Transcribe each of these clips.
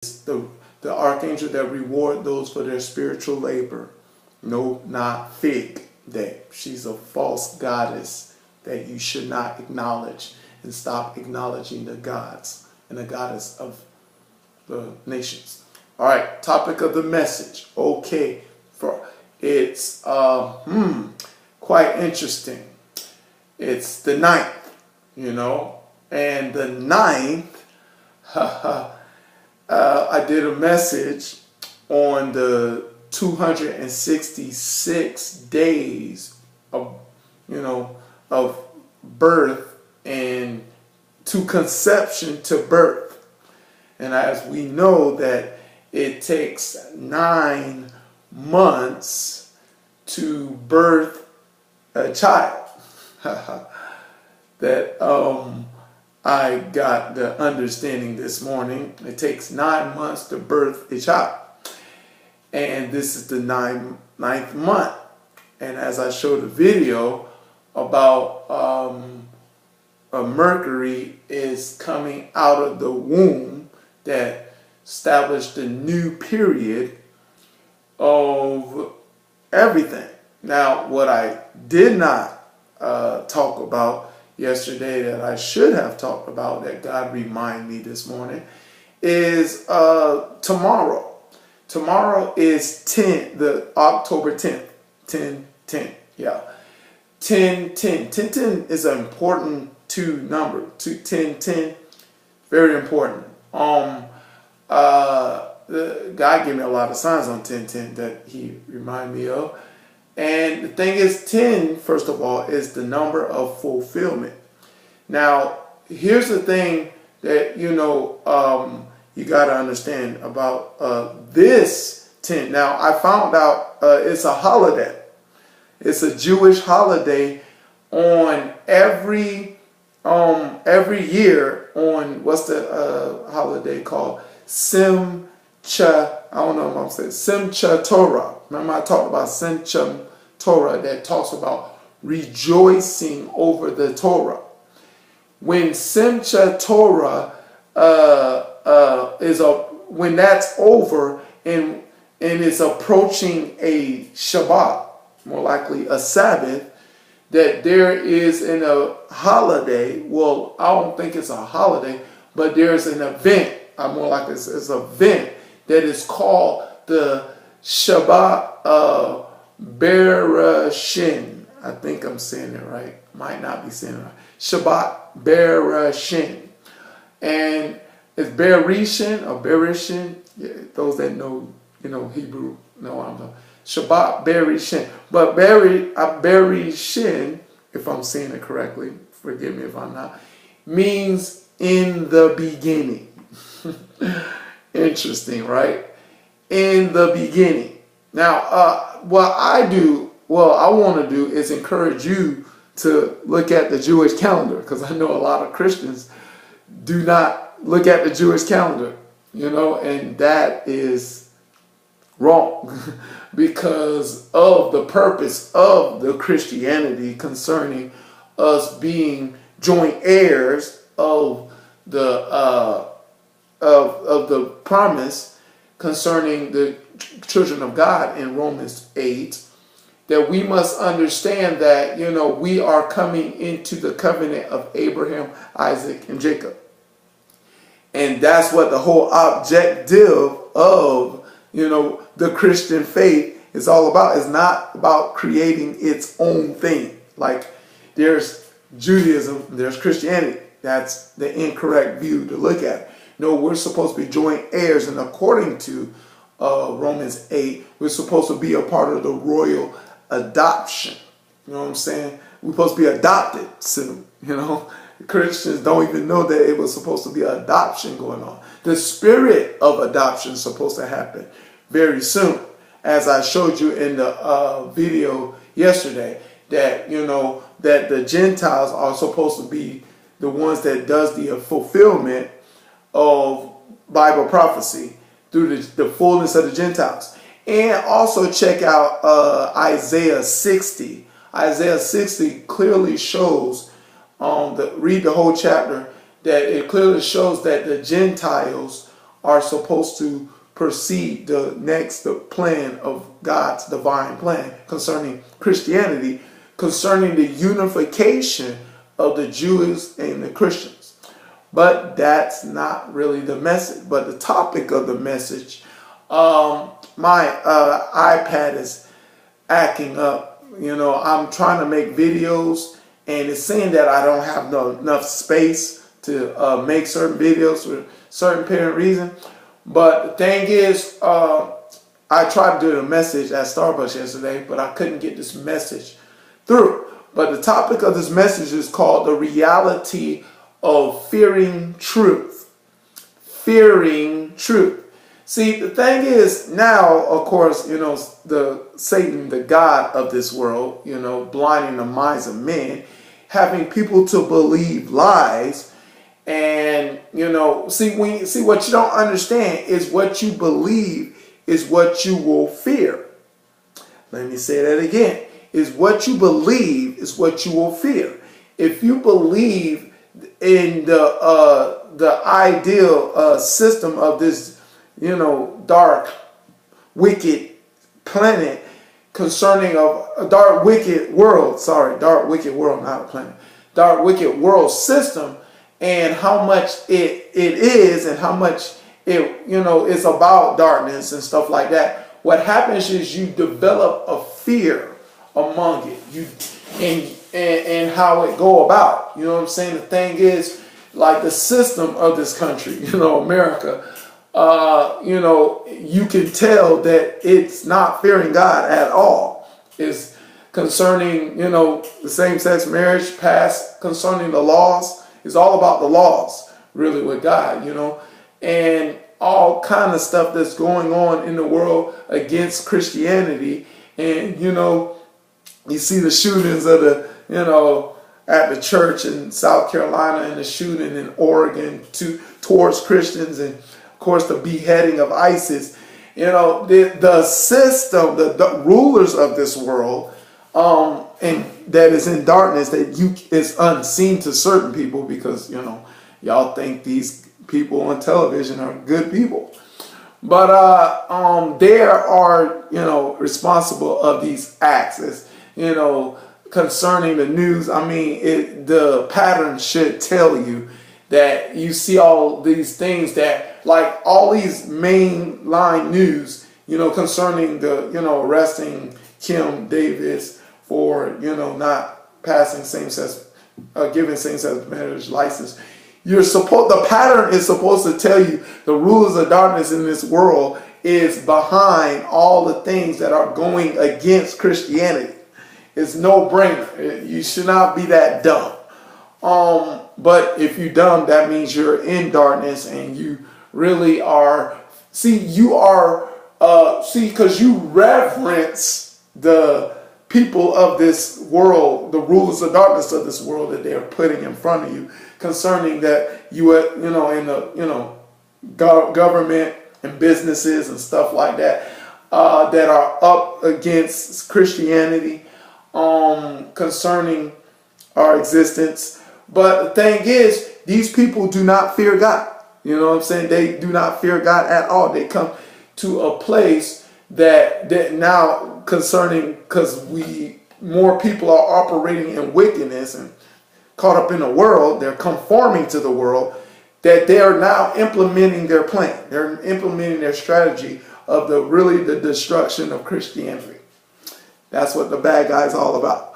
the, the archangel that reward those for their spiritual labor. No, not fig, that she's a false goddess that you should not acknowledge, and stop acknowledging the gods and the goddess of the nations. All right, topic of the message. Okay, it's quite interesting. It's the ninth, and the ninth. I did a message on the 266 days of birth and to conception to birth. And as we know that it takes 9 months to birth a child. That I got the understanding this morning. It takes 9 months to birth a child. And this is the ninth month. And as I showed a video about Mercury is coming out of the womb, that established a new period of everything. Now, what I did not talk about yesterday that I should have talked about, that God reminded me this morning, is tomorrow. Tomorrow is October 10th. 10-10. Yeah. 10-10. 10-10 is an important number. 10-10. Very important. God gave me a lot of signs on 10-10 that he reminded me of. And the thing is, 10, first of all, is the number of fulfillment. Now, here's the thing that, you got to understand about this 10. Now, I found out it's a holiday. It's a Jewish holiday on every year on, what's the holiday called? Simchat Torah. Remember I talked about Simchat Torah, that talks about rejoicing over the Torah. When Simchat Torah when that's over and is approaching a Shabbat, more likely a Sabbath, that there is a holiday. Well, I don't think it's a holiday, but there's an event. I'm more likely it's an event that is called the Shabbat Bereshit. I think I'm saying it right. Might not be saying it right. Shabbat Bereshit. And it's Bereshit or Bereshit. Yeah, those that know, Hebrew know what I'm talking. Shabbat Bereshit. But Bereshit, if I'm saying it correctly, forgive me if I'm not, means in the beginning. Interesting, right? In the beginning. Now, what I want to do is encourage you to look at the Jewish calendar, because I know a lot of Christians do not look at the Jewish calendar, and that is wrong because of the purpose of the Christianity concerning us being joint heirs of the of the promise concerning the children of God in Romans 8, that we must understand that, we are coming into the covenant of Abraham, Isaac, and Jacob. And that's what the whole objective of, the Christian faith is all about. It's not about creating its own thing. Like there's Judaism, there's Christianity. That's the incorrect view to look at. No, we're supposed to be joint heirs, and according to Romans 8, we're supposed to be a part of the royal adoption. You know what I'm saying? We're supposed to be adopted soon. Christians don't even know that it was supposed to be an adoption going on. The spirit of adoption is supposed to happen very soon. As I showed you in the video yesterday, that, that the Gentiles are supposed to be the ones that does the fulfillment of Bible prophecy through the fullness of the Gentiles. And also check out Isaiah 60. Isaiah 60 clearly shows, read the whole chapter, that it clearly shows that the Gentiles are supposed to proceed the plan of God's divine plan concerning Christianity, concerning the unification of the Jews and the Christians. But that's not really the message. But the topic of the message, my iPad is acting up. I'm trying to make videos, and it's saying that I don't have enough space to make certain videos for certain apparent reason. But the thing is, I tried to do a message at Starbucks yesterday, but I couldn't get this message through. But the topic of this message is called the reality of fearing truth. Fearing truth. See, the thing is now, of course, the Satan, the god of this world, blinding the minds of men, having people to believe lies. And, see what you don't understand is what you believe is what you will fear. Let me say that again. Is what you believe is what you will fear. If you believe in the ideal system of this, dark, wicked planet concerning a dark, wicked world, not a planet, dark, wicked world system, and how much it is and how much it's about darkness and stuff like that. What happens is you develop a fear among it. And how it go about. You know what I'm saying? The thing is, like the system of this country, America, you can tell that it's not fearing God at all. It's concerning, the same-sex marriage passed, concerning the laws. It's all about the laws, really, with God, and all kind of stuff that's going on in the world against Christianity. And, you see the shootings of at the church in South Carolina, and the shooting in Oregon towards Christians, and of course the beheading of ISIS. The system, the rulers of this world, and that is in darkness, that is unseen to certain people, because y'all think these people on television are good people, but they are responsible of these acts. Concerning the news, the pattern should tell you that you see all these things that, like all these mainline news, concerning the, arresting Kim Davis for, not passing giving same-sex marriage license. The pattern is supposed to tell you the rulers of darkness in this world is behind all the things that are going against Christianity. It's no brainer. You should not be that dumb. But if you're dumb, that means you're in darkness, and you really are. Because you reverence the people of this world, the rulers of darkness of this world that they are putting in front of you, concerning that in the government and businesses and stuff like that, that are up against Christianity, concerning our existence. But the thing is, these people do not fear God. You know what I'm saying? They do not fear God at all. They come to a place that now concerning, because more people are operating in wickedness and caught up in the world, they're conforming to the world, that they are now implementing their plan. They're implementing their strategy of the destruction of Christianity. That's what the bad guy is all about.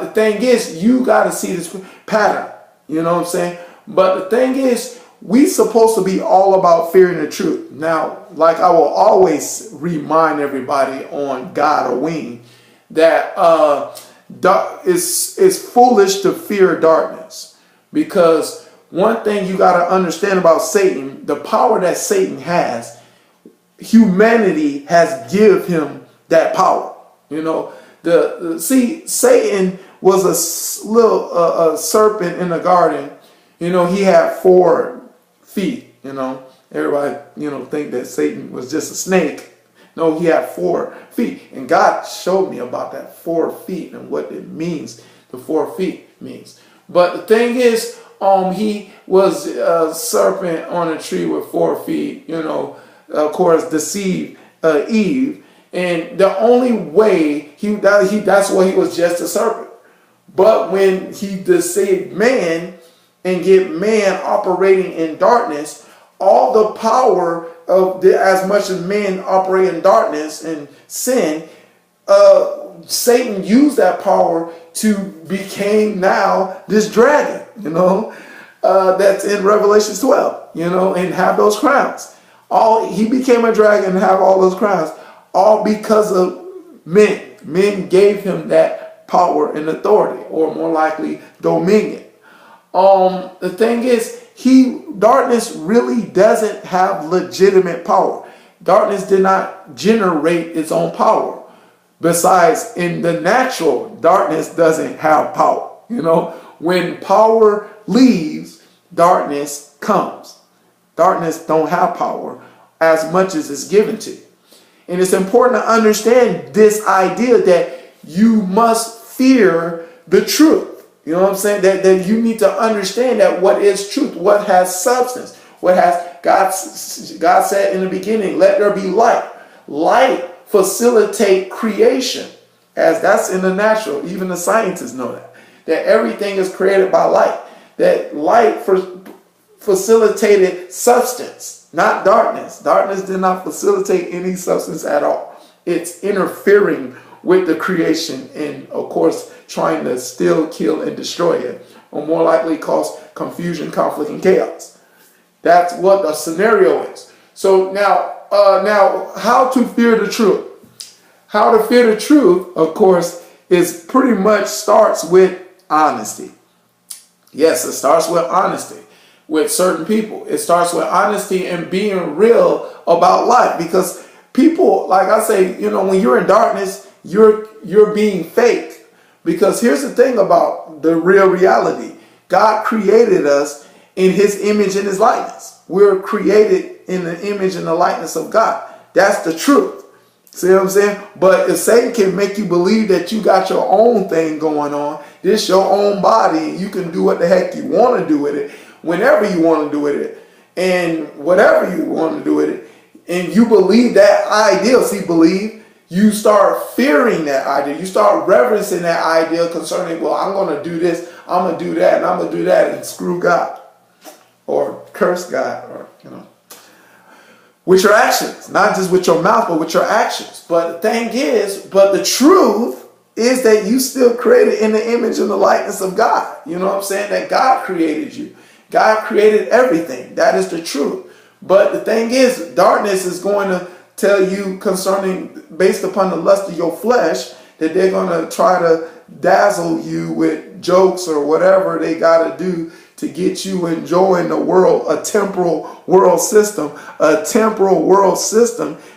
The thing is, you got to see this pattern. You know what I'm saying? But the thing is, we supposed to be all about fearing the truth. Now, like I will always remind everybody on God or Wing, that it's foolish to fear darkness. Because one thing you got to understand about Satan, the power that Satan has, humanity has give him that power. Satan was a serpent in the garden. He had 4 feet. Everybody think that Satan was just a snake. No, he had 4 feet, and God showed me about that 4 feet and what it means. The 4 feet means. But the thing is, He was a serpent on a tree with 4 feet, of course, deceived Eve. And the only way that's why he was just a serpent. But when he deceived man and get man operating in darkness, all the power of as much as men operate in darkness and sin, Satan used that power to become now this dragon, that's in Revelation 12, and have those crowns. He became a dragon and have all those crowns, all because of men. Men gave him that power and authority, or more likely dominion. The thing is, darkness really doesn't have legitimate power. Darkness did not generate its own power. Besides, in the natural, darkness doesn't have power. When power leaves, darkness comes. Darkness don't have power as much as it's given to you. And it's important to understand this idea that you must fear the truth. You know what I'm saying? That you need to understand that what is truth, what has substance, what has God said in the beginning, let there be light. Light facilitate creation, as that's in the natural. Even the scientists know that everything is created by light. That light facilitated substance, not darkness. Darkness did not facilitate any substance at all. It's interfering with the creation and, of course, trying to steal, kill, and destroy it, or more likely cause confusion, conflict, and chaos. That's what the scenario is. So now how to fear the truth? How to fear the truth, of course, is pretty much starts with honesty. Yes, it starts with honesty with certain people. It starts with honesty and being real about life, because people, like I say, when you're in darkness, you're being fake. Because here's the thing about the real reality. God created us in his image and his likeness. We're created in the image and the likeness of God. That's the truth. See what I'm saying? But if Satan can make you believe that you got your own thing going on, this your own body, and you can do what the heck you want to do with it, whenever you want to do with it, and whatever you want to do with it, and you believe that ideal, you start fearing that idea. You start reverencing that idea concerning, well, I'm going to do this, I'm going to do that, and I'm going to do that, and screw God. Or curse God, or, with your actions. Not just with your mouth, but with your actions. But the thing is, the truth is that you still created in the image and the likeness of God. You know what I'm saying? That God created you. God created everything. That is the truth. But the thing is, darkness is going to tell you concerning, based upon the lust of your flesh, that they're going to try to dazzle you with jokes or whatever they got to do to get you enjoying the world, a temporal world system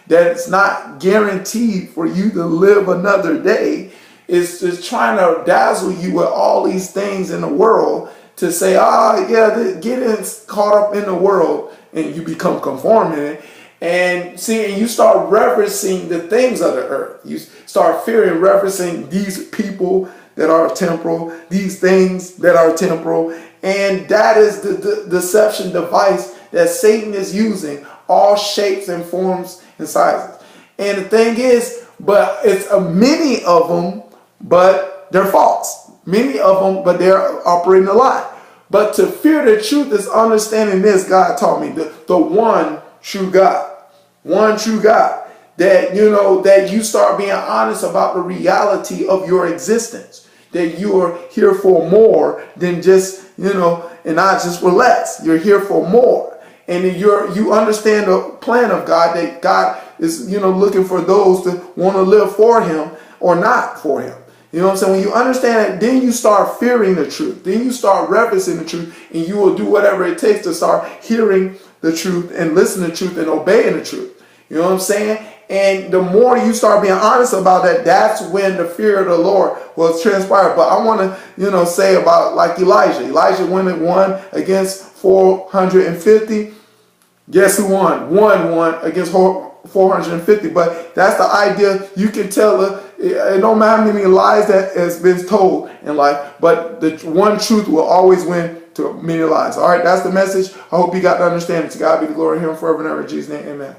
that's not guaranteed for you to live another day. It's just trying to dazzle you with all these things in the world to say, get caught up in the world, and you become conformed in it. And you start reverencing the things of the earth. You start fearing, reverencing these people that are temporal, these things that are temporal. And that is the deception device that Satan is using, all shapes and forms and sizes. And the thing is, but it's many of them, but they're false. Many of them, but they're operating a lie. But to fear the truth is understanding this. God taught me the one true God. One true God. That, that you start being honest about the reality of your existence. That you are here for more than just, and not just for less. You're here for more. And you understand the plan of God, that God is, looking for those that want to live for him or not for him. You know what I'm saying? When you understand that, then you start fearing the truth. Then you start reverencing the truth, and you will do whatever it takes to start hearing the truth and listening to the truth and obeying the truth. You know what I'm saying? And the more you start being honest about that, that's when the fear of the Lord will transpire. But I want to, say about like Elijah. Elijah won against 450. Guess who won? Won against 450. But that's the idea. You can tell it don't matter how many lies that has been told in life, but the one truth will always win to many lives. All right, that's the message. I hope you got to understand it. To God be the glory here and forever and ever. In Jesus' name, amen.